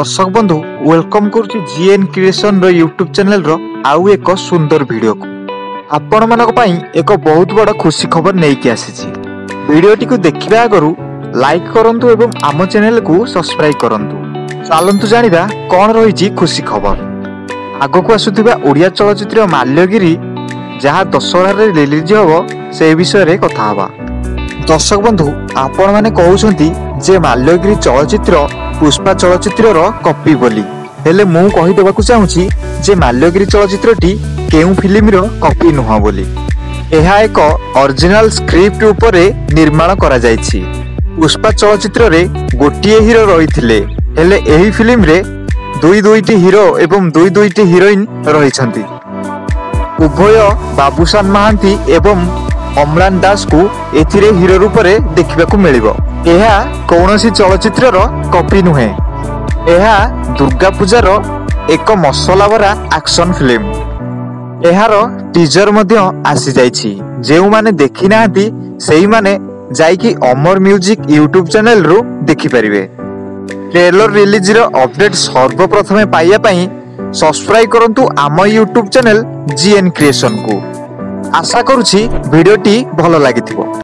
दर्शक बंधु वेलकम करुच्ची जीएन क्रिएशन यूट्यूब चैनल आउ एक सुंदर वीडियो को आपण मानक पई एक बहुत बड़ खुशी खबर नहीं आसी। वीडियोटी को देखिबा आगरु लाइक करंतु एवं आम चैनल को सब्सक्राइब करंतु। चलंतु जानिबा कोन रहिछि खुशी खबर। आगो को आसुथिबा ओडिया चलचित्र माल्यगिरी जहाँ दशहरा रे रिलीज होबो से विषय रे कथा हबा। दर्शक बंधु आपण माने कहउछंती जे माल्यगिरी चलचित्र पुष्पा चलचित्र रो कॉपी बोली, हेले मु कहि देबाकू चाहूची जे माल्यगिरी चलचित्रटी केउ फिल्म रो कॉपी नुहा बोली। एहा एक ओरिजिनल स्क्रिप्ट उपरे निर्माण करा जायछि। पुष्पा चलचित्र रे गोटिए हीरो रहिथिले, हेले एही फिल्म रे दुईटी हीरो एवं दुईटी हीरोइन रहिछंती। उभय बाबूशान महांती एवं अम्लान दास को एथिरे हीरो रूप रे देखिबाकू मिलिबो। एहा कौनसी चलचित्र रो कॉपी नुहे, एहा दुर्गा पूजार एक मसला भरा एक्शन फिल्म। एहार टीजर मध्य आसी जाइछि। जेउ माने देखि नाहंती सेही माने जाइकी अमर म्यूजिक यूट्यूब चैनल रु देखि परिबे। ट्रेलर रिलीज रो अपडेट सर्वप्रथमे पाइया पई सब्सक्राइब करंतु आम यूट्यूब चैनल जीएन क्रिएशन को। आशा करूछि वीडियोटी भलो लागिथिबो।